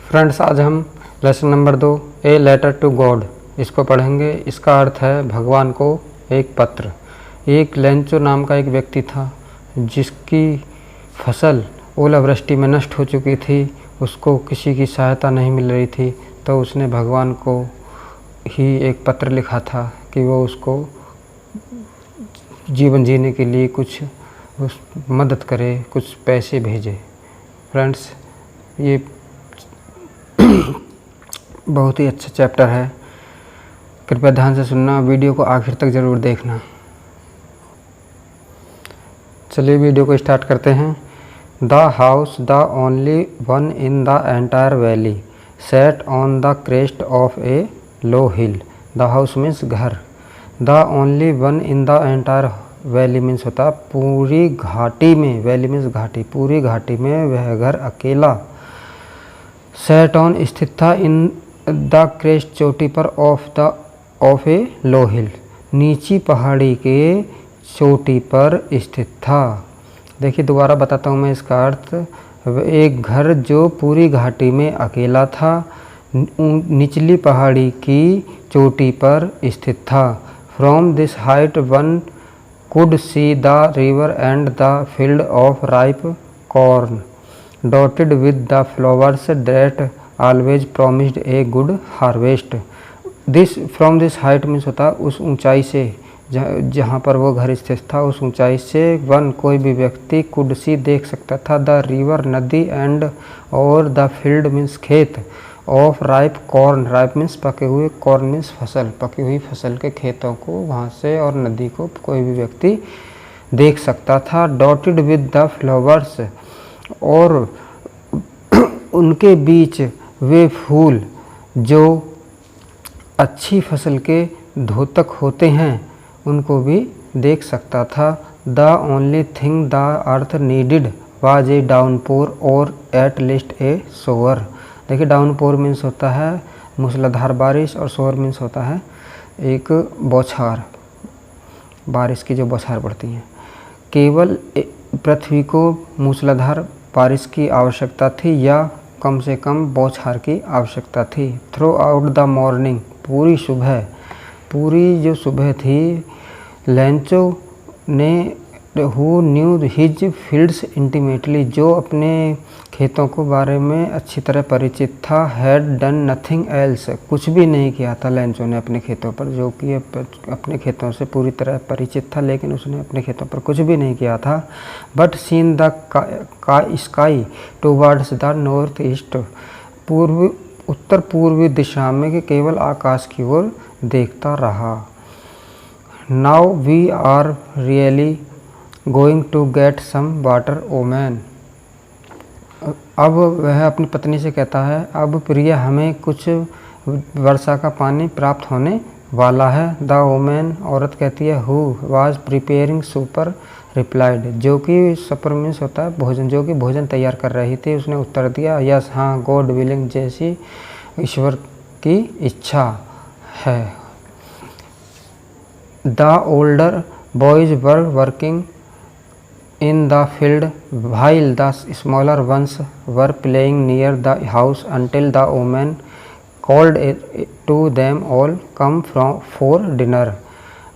Friends, आज हम lesson number 2 a letter to God इसको पढ़ेंगे। इसका अर्थ है भगवान को एक पत्र। एक लेंचो नाम का एक व्यक्ति था जिसकी फसल ओलावृष्टि में नष्ट हो चुकी थी। उसको किसी की सहायता नहीं मिल रही थी, तो उसने भगवान को ही एक पत्र लिखा था कि वो उसको जीवन जीने के लिए कुछ मदद करे, कुछ पैसे भेजे। फ्रेंड्स, ये बहुत ही अच्छा चैप्टर है। कृपया ध्यान से सुनना, वीडियो को आखिर तक ज़रूर देखना। चलिए वीडियो को स्टार्ट करते हैं। The house, the only one in the entire valley, set on the crest of a low hill. The house means घर। The only one in the entire valley means होता है पूरी घाटी में। वैली मीन्स घाटी। पूरी घाटी में वह घर अकेला सेट ऑन स्थित था इन द क्रेस्ट चोटी पर ऑफ ए लो हिल, नीची पहाड़ी के चोटी पर स्थित था। देखिए दोबारा बताता हूँ मैं इसका अर्थ। एक घर जो पूरी घाटी में अकेला था, निचली पहाड़ी की चोटी पर स्थित था। From this height one could see the river and the field of ripe corn dotted with the flowers that always promised a good harvest. From this height means होता उस ऊंचाई से, जहाँ पर वो घर स्थित था, उस ऊंचाई से वन कोई भी व्यक्ति कुड सी देख सकता था द रिवर नदी एंड और द फील्ड मीन्स खेत of ripe corn. Ripe means पके हुए, कॉर्न मीन्स फसल, पकी हुई फसल के खेतों को वहाँ से और नदी को कोई भी व्यक्ति देख सकता था। डॉटेड विद द फ्लावर्स, और उनके बीच वे फूल जो अच्छी फसल के द्योतक होते हैं उनको भी देख सकता था। The only thing the earth needed was a downpour और एट लीस्ट ए सोअर। देखिए डाउनपोर मीन्स होता है मूसलाधार बारिश, और सोअर मीन्स होता है एक बौछार, बारिश की जो बौछार पड़ती है। केवल पृथ्वी को मूसलाधार बारिश की आवश्यकता थी या कम से कम बौछार की आवश्यकता थी। थ्रू आउट द मॉर्निंग, पूरी सुबह, पूरी जो सुबह थी, लेंचो ने who knew his fields intimately, जो अपने खेतों को बारे में अच्छी तरह परिचित था, हैड डन नथिंग एल्स, कुछ भी नहीं किया था लेंचो ने अपने खेतों पर, जो कि अपने खेतों से पूरी तरह परिचित था, लेकिन उसने अपने खेतों पर कुछ भी नहीं किया था। But seen the sky towards the north east, उत्तर पूर्वी दिशा में कि केवल आकाश की ओर देखता रहा। Now we are really going to get some water oh man. अब वह अपनी पत्नी से कहता है, अब प्रिय हमें कुछ वर्षा का पानी प्राप्त होने वाला है। द वोमेन, औरत कहती है, who was preparing super replied, जो कि सुपर मीन्स होता है भोजन, जो कि भोजन तैयार कर रही थी, उसने उत्तर दिया, यस हाँ, गॉड विलिंग, जैसी ईश्वर की इच्छा है। The older boys were working in the field while the smaller ones were playing near the house until the woman called to them all come for dinner।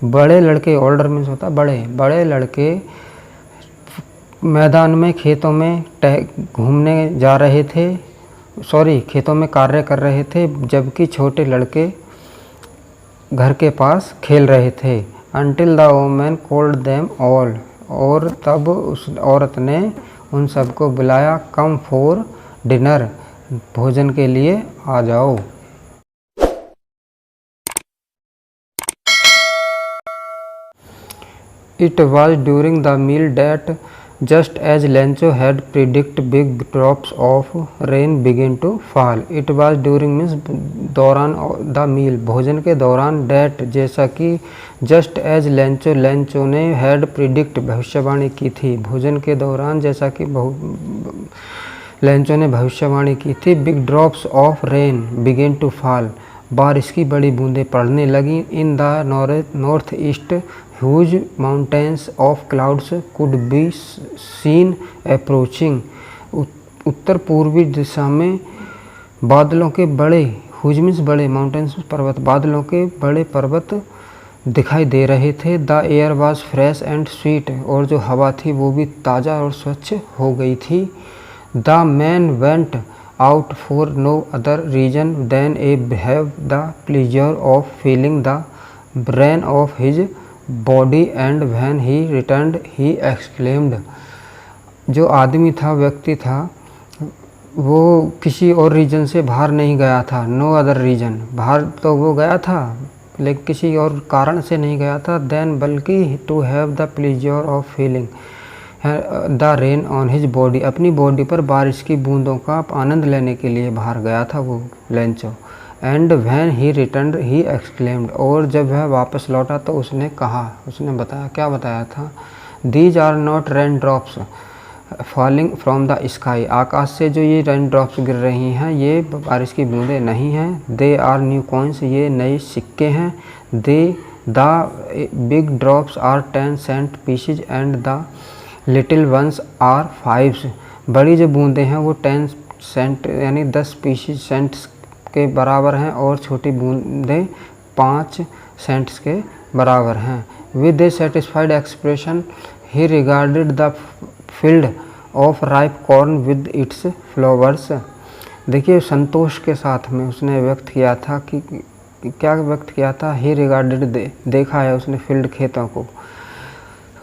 बड़े लड़के, ओल्डर मीन्स होता है बड़े, बड़े लड़के मैदान में खेतों में घूमने जा रहे थे, खेतों में कार्य कर रहे थे, जबकि छोटे लड़के घर के पास खेल रहे थे। until the woman called them all, और तब उस औरत ने उन सबको बुलाया, कम फॉर डिनर, भोजन के लिए आ जाओ। It was during the meal that just as Lencho had predict big drops of rain begin to fall. It was during means दौरान, द मील भोजन के दौरान, डैट जैसा कि, जस्ट एज लेंचो, लेंचो ने हैड प्रिडिक्ट भविष्यवाणी की थी, भोजन के दौरान जैसा कि लेंचो ने भविष्यवाणी की थी, big drops of rain begin to fall, बारिश की बड़ी बूंदें पड़ने लगी। In the north east huge mountains of clouds could be seen approaching. उत्तर पूर्वी दिशा में बादलों के बड़े, हुज मीन्स बड़े, माउंटेन्स पर्वत, बादलों के बड़े पर्वत दिखाई दे रहे थे। The air was fresh and sweet, और जो हवा थी वो भी ताज़ा और स्वच्छ हो गई थी। The man went out for no other reason then a have the pleasure of feeling the brain of his body and when he returned he exclaimed. जो आदमी था, व्यक्ति था, वो किसी और रीजन से बाहर नहीं गया था। नो अदर रीजन, बाहर तो वो गया था लेकिन किसी और कारण से नहीं गया था। देन, बल्कि to have the pleasure of feeling the rain on his body, अपनी बॉडी पर बारिश की बूंदों का आनंद लेने के लिए बाहर गया था वो Lencho. And when he returned he exclaimed, और जब वह वापस लौटा तो उसने कहा, उसने बताया, क्या बताया था? These are not rain drops falling from the sky, आकाश से जो ये रेन ड्रॉप्स गिर रही हैं ये बारिश की बूंदें नहीं हैं। दे आर न्यू कॉइन्स, ये नए सिक्के हैं। They the big drops are 10 cent pieces and the little ones are 5, बड़ी जो बूंदें हैं वो 10 सेंट यानी 10 पीसेज सेंट्स के बराबर हैं, और छोटी बूंदें 5 सेंट्स के बराबर हैं। With A satisfied expression he regarded the field of ripe corn with its flowers. देखिए, संतोष के साथ में उसने व्यक्त किया था कि क्या व्यक्त किया था? ही रिगार्डेड, देखा है उसने फील्ड, खेतों को।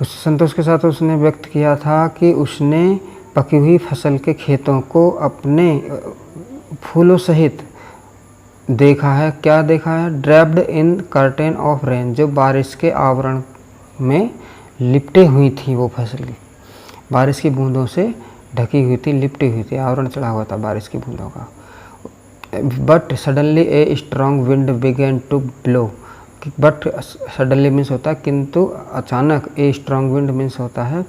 उस संतोष के साथ उसने व्यक्त किया था कि उसने पकी हुई फसल के खेतों को अपने फूलों सहित देखा है। क्या देखा है? Draped in curtain of rain, जो बारिश के आवरण में लिपटे हुई थी वो फसल, बारिश की बूंदों से ढकी हुई थी, लिपटी हुई थी, आवरण चढ़ा हुआ था बारिश की बूंदों का। But suddenly a strong wind began to blow, but suddenly means होता है किंतु अचानक, ए स्ट्रॉन्ग विंड मीन्स होता है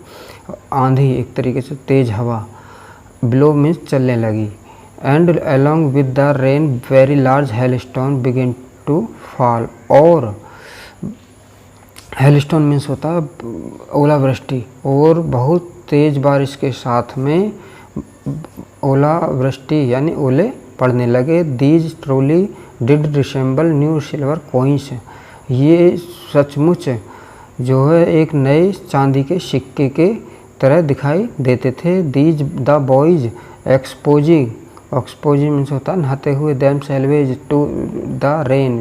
आंधी, एक तरीके से तेज हवा, ब्लो मीन्स चलने लगी। And along with the rain very large hailstone began to fall, और हेलस्टोन मीन्स होता है ओलावृष्टि, और बहुत तेज बारिश के साथ में ओलावृष्टि यानी ओले पड़ने लगे। These truly did resemble new silver coins, ये सचमुच जो है एक नए चांदी के सिक्के के तरह दिखाई देते थे। These the boys exposing means होता है नहाते हुए, themselves to the rain,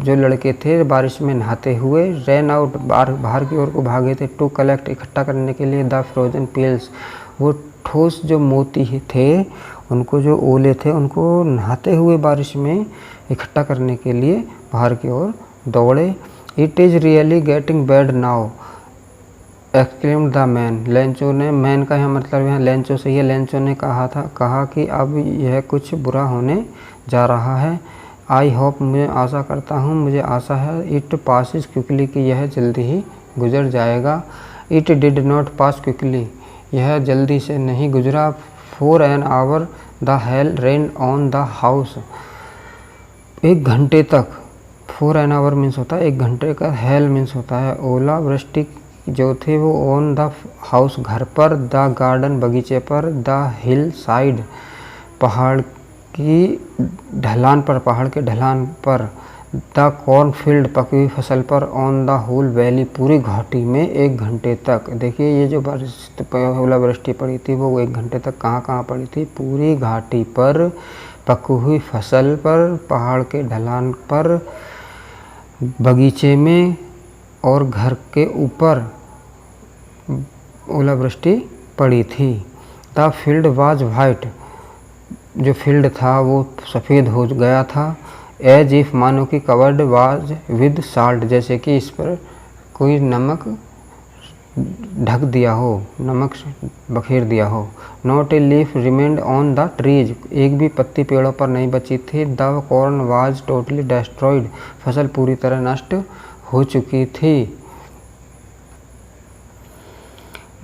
जो लड़के थे बारिश में नहाते हुए, रेन आउट बाहर की ओर को भागे थे, टू कलेक्ट इकट्ठा करने के लिए, द फ्रोजन पील्स, वो ठोस जो मोती थे उनको, जो ओले थे उनको नहाते हुए बारिश में इकट्ठा करने के लिए बाहर की ओर दौड़े। It is really getting bad now exclaimed the man, Lencho ने, मैन का यहाँ मतलब यहाँ लेंचो से, ये लेंचो ने कहा कि अब यह कुछ बुरा होने जा रहा है। आई होप, मैं आशा करता हूँ, मुझे आशा है। इट पासिस क्विकली, कि यह जल्दी ही गुजर जाएगा। It did not pass quickly, यह जल्दी से नहीं गुजरा। For an hour the hell rain on the house, 1 घंटे तक, फॉर एन आवर मीन्स होता है 1 घंटे का, हेल मीन्स होता है ओलावृष्टि जो थे वो ऑन द हाउस घर पर, द गार्डन बगीचे पर, द हिल साइड पहाड़ की ढलान पर, पहाड़ के ढलान पर, द कॉर्नफील्ड पकी हुई फसल पर, ऑन द होल वैली पूरी घाटी में 1 घंटे तक। देखिए ये जो बारिश ओलावृष्टि पड़ी थी वो 1 घंटे तक कहाँ पड़ी थी? पूरी घाटी पर, पकी हुई फसल पर, पहाड़ के ढलान पर, बगीचे में और घर के ऊपर ओलावृष्टि पड़ी थी। द फील्ड वाज वाइट, जो फील्ड था वो सफ़ेद हो गया था। एज इफ, मानो कि कवर्ड वाज विद साल्ट, जैसे कि इस पर कोई नमक ढक दिया हो, नमक बखेर दिया हो। Not a leaf remained on the trees, एक भी पत्ती पेड़ों पर नहीं बची थी। The corn was totally destroyed, फसल पूरी तरह नष्ट हो चुकी थी।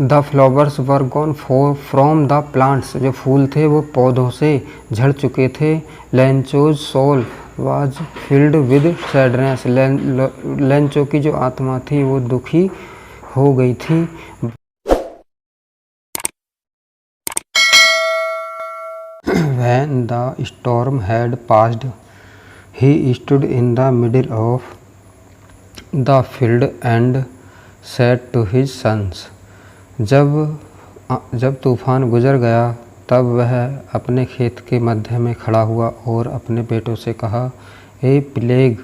The flowers were gone from the plants, जो फूल थे वो पौधों से झड़ चुके थे। Lencho's soul was filled with sadness, Lencho की जो आत्मा थी वो दुखी हो गई थी। When the storm had passed, he stood in the middle of the field and said to his sons. जब तूफान गुजर गया तब वह अपने खेत के मध्य में खड़ा हुआ और अपने बेटों से कहा, a plague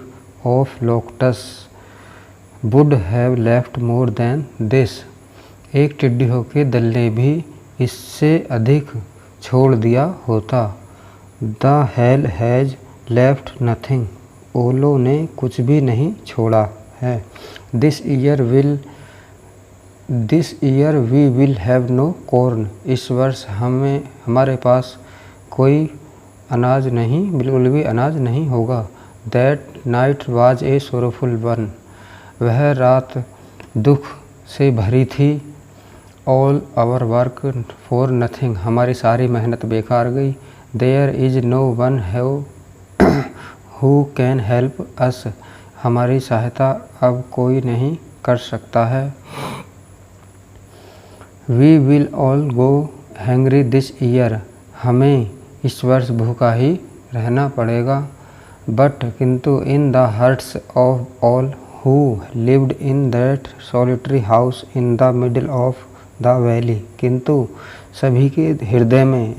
of locusts would have left more than this. एक टिड्डियों के दल ने भी इससे अधिक छोड़ दिया होता। The hail has left nothing. ओलों ने कुछ भी नहीं छोड़ा है। This year we will have no corn. इस वर्ष हमारे पास कोई अनाज नहीं, बिल्कुल भी अनाज नहीं होगा। That night was a sorrowful one. वह रात दुख से भरी थी। All our work for nothing. हमारी सारी मेहनत बेकार गई। There is no one who can help us. हमारी सहायता अब कोई नहीं कर सकता है। We will all go hungry this year. हमें इस वर्ष भूखा ही रहना पड़ेगा। बट किंतु in the hearts of all who lived in that solitary house in the middle of the valley. किंतु सभी के हृदय में,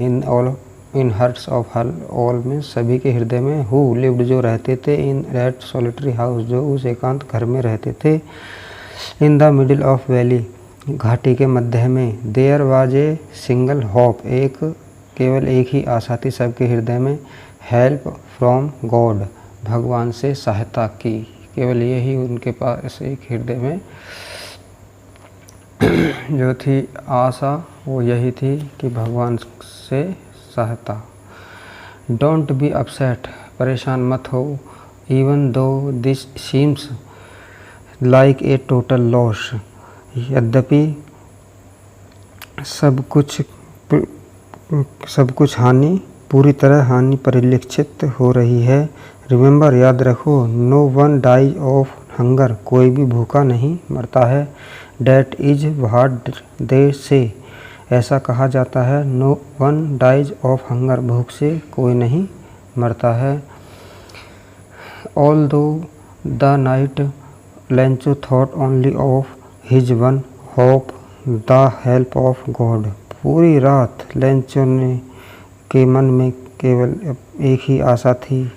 इन हार्ट्स ऑफ ऑल में, सभी के हृदय में, हु लिव्ड जो रहते थे, इन दैट सॉलिटरी हाउस जो उस एकांत घर में रहते थे, in the middle of valley घाटी के मध्य में, there was a single hope. केवल एक ही आशा थी सबके हृदय में। Help from God. भगवान से सहायता की। केवल यही उनके पास एक हृदय में जो थी आशा, वो यही थी कि भगवान से सहायता। Don't be upset. परेशान मत हो। Even though this seems like a total loss. यद्यपि सब कुछ हानि, पूरी तरह हानि परिलक्षित हो रही है। रिमेंबर, याद रखो, no one dies of hunger. कोई भी भूखा नहीं मरता है। डैट इज व्हाट दे से। ऐसा कहा जाता है। No one dies of hunger. भूख से कोई नहीं मरता है। All though the night Lencho thought only of his one hope, the help of God. पूरी रात लेंचो के मन में केवल एक ही आशा थी,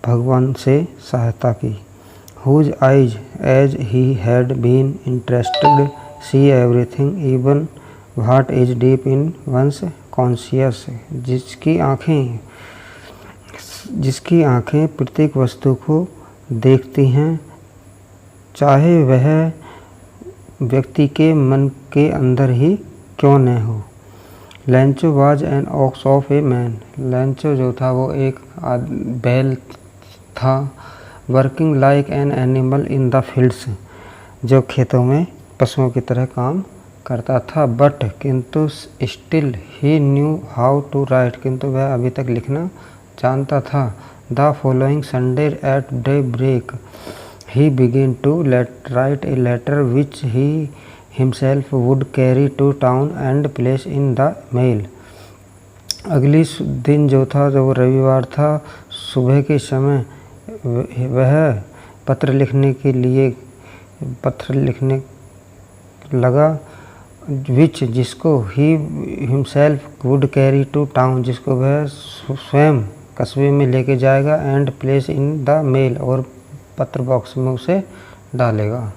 भगवान से सहायता की। Whose eyes as he had been interested see everything even what is deep in one's conscious. जिसकी आँखें प्रत्येक वस्तु को देखती हैं, चाहे वह व्यक्ति के मन के अंदर ही क्यों न हो। Lencho was an ox of a man. Lencho जो था वो एक बैल था। Working like an animal in the fields. जो खेतों में पशुओं की तरह काम करता था। बट किंतु still he knew how to write. किंतु वह अभी तक लिखना जानता था। The following Sunday at daybreak he began to write a letter which he himself would carry to town and place in the mail. अगली दिन जो था, जो रविवार था, सुबह के समय वह पत्र लिखने लगा। जिसको he himself would carry to town, जिसको वह स्वयं कस्बे में लेके जाएगा, and place in the mail, और पत्र बॉक्स में उसे डालेगा।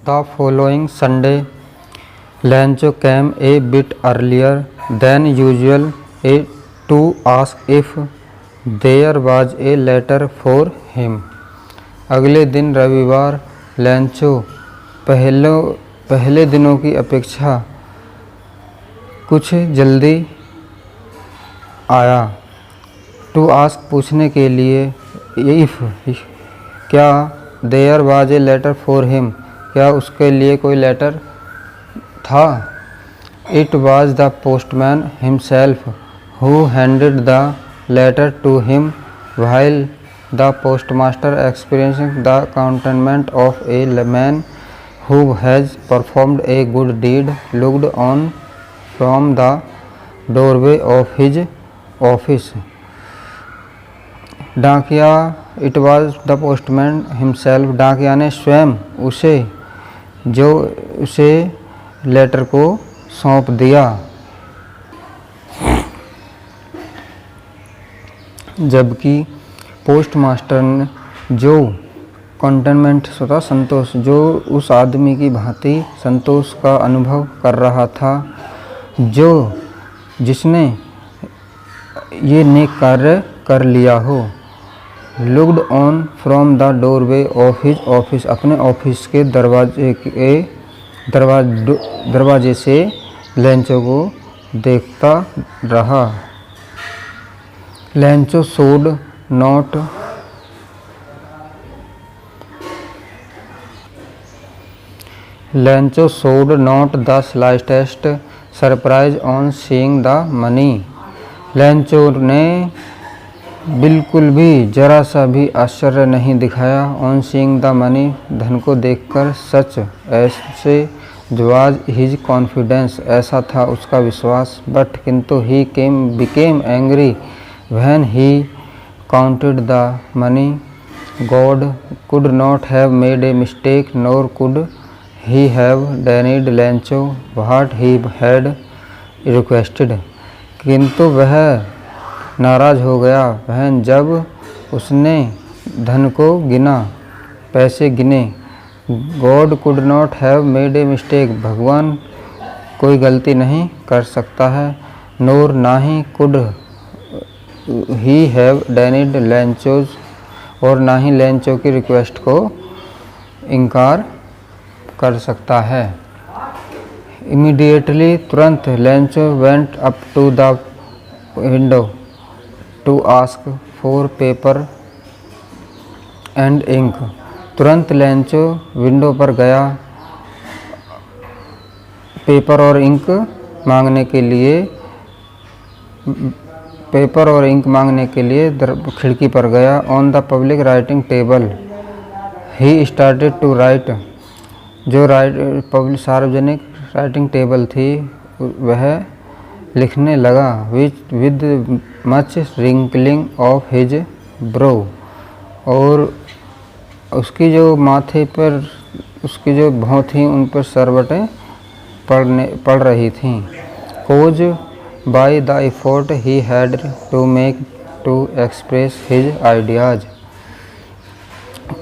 The following Sunday, Lancho came a bit earlier than usual to ask if there was a letter for him. अगले दिन रविवार लैंचो पहले दिनों की अपेक्षा कुछ जल्दी आया। टू आस्क पूछने के लिए, इफ़ क्या, there was a letter for him क्या उसके लिए कोई लेटर था। It was the postman himself who handed the letter to him while the postmaster experiencing the contentment of a man who has performed a good deed looked on from the doorway of his office. डाकिया, it was the postman himself, डाकिया ने स्वयं उसे letter को सौंप दिया। जबकि postmaster ने जो कंटेनमेंट स्वतः संतोष, जो उस आदमी की भांति संतोष का अनुभव कर रहा था जिसने ये नेक कार्य कर लिया हो। Looked on from the doorway of his office, अपने ऑफिस के दरवाजे से लैंचो को देखता रहा। लैंचो सोड not the slightest surprise on seeing the money. लैंचो ने बिल्कुल भी जरा सा भी आश्चर्य नहीं दिखाया। ऑन सीइंग द मनी, धन को देखकर। सच ऐसे वाज हिज कॉन्फिडेंस, ऐसा था उसका विश्वास। बट किंतु he became angry when he counted the money. God could not have made a mistake nor could he have denied Lencho what he had requested. किंतु वह नाराज हो गया वह जब उसने धन को गिना, पैसे गिने। God could not have made a mistake, भगवान कोई गलती नहीं कर सकता है। नोर, ना ही, कुड ही हैव डेनीड लैंचोज, और ना ही लैंचो की रिक्वेस्ट को इनकार कर सकता है। इमीडिएटली, तुरंत, Lencho went up to the window to ask for paper and ink. तुरंत लैंचो विंडो पर गया पेपर और इंक मांगने के लिए खिड़की पर गया। On the public writing table he started to write, जो सार्वजनिक राइटिंग टेबल थी वह लिखने लगा। With much wrinkling of his brow, और उसकी जो माथे पर उसकी जो भौं थी उन पर सरवटें पड़ रही थीं। Cause by the effort he had to make to express his ideas,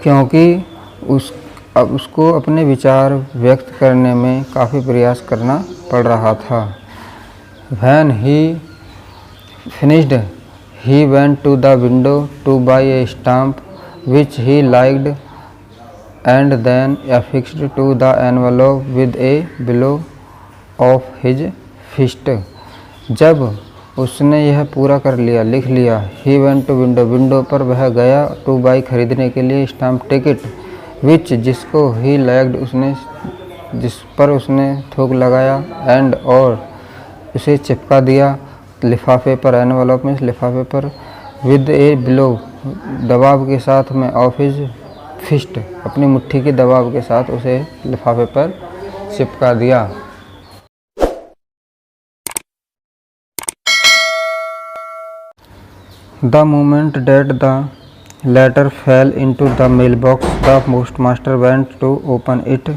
क्योंकि उसको अपने विचार व्यक्त करने में काफ़ी प्रयास करना पड़ रहा था। When he finished, he went to the window to buy a stamp which he liked and then affixed to the envelope with a blow of his fist. जब उसने यह पूरा कर लिया, लिख लिया, he went to window, window पर वह गया, to buy खरीदने के लिए, स्टाम्प टिकट, which जिसको he liked जिस पर उसने थूक लगाया, and और उसे चिपका दिया लिफाफे पर, एनवलप में लिफाफे पर, विद ए ब्लो दबाव के साथ में, ऑफ हिज फिस्ट अपनी मुट्ठी के दबाव के साथ उसे लिफाफे पर चिपका दिया। The moment that the letter fell into the mail box the postmaster went to open it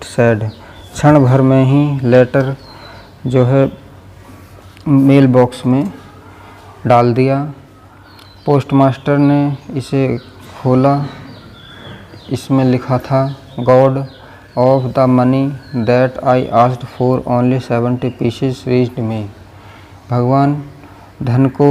said. क्षण भर में ही लेटर जो है मेल बॉक्स में डाल दिया। पोस्टमास्टर ने इसे खोला, इसमें लिखा था God, of the money that I asked for only 70 pieces reached me। भगवान, धन को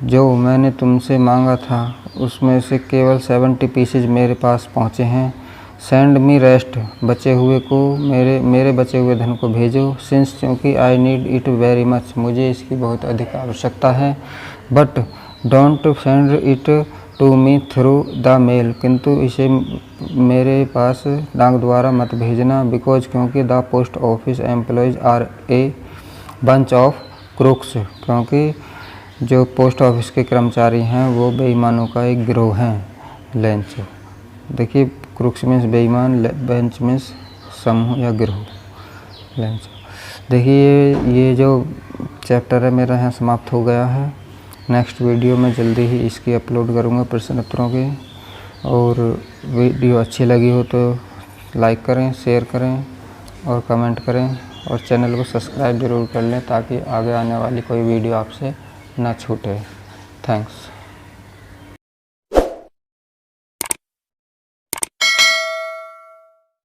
जो मैंने तुमसे मांगा था उसमें से केवल 70 पीसेज मेरे पास पहुँचे हैं। सेंड मी रेस्ट, बचे हुए को मेरे बचे हुए धन को भेजो। सिंस, क्योंकि I need it very much, मुझे इसकी बहुत अधिक आवश्यकता है। But don't send it to me through the mail, किंतु इसे मेरे पास डाक द्वारा मत भेजना। बिकॉज, क्योंकि the post office employees are a bunch of crooks, क्योंकि जो पोस्ट ऑफिस के कर्मचारी हैं वो बेईमानों का एक गिरोह हैं। लेंच, देखिए क्रूक्स मीन्स बेईमान, बेंच मीन्स समूह या गिरोह। लेंच, देखिए ये जो चैप्टर है मेरा यहाँ समाप्त हो गया है। नेक्स्ट वीडियो में जल्दी ही इसकी अपलोड करूँगा प्रश्न उत्तरों की। और वीडियो अच्छी लगी हो तो लाइक करें, शेयर करें और कमेंट करें, और चैनल को सब्सक्राइब ज़रूर कर लें ताकि आगे आने वाली कोई वीडियो आपसे ना छूटे। थैंक्स।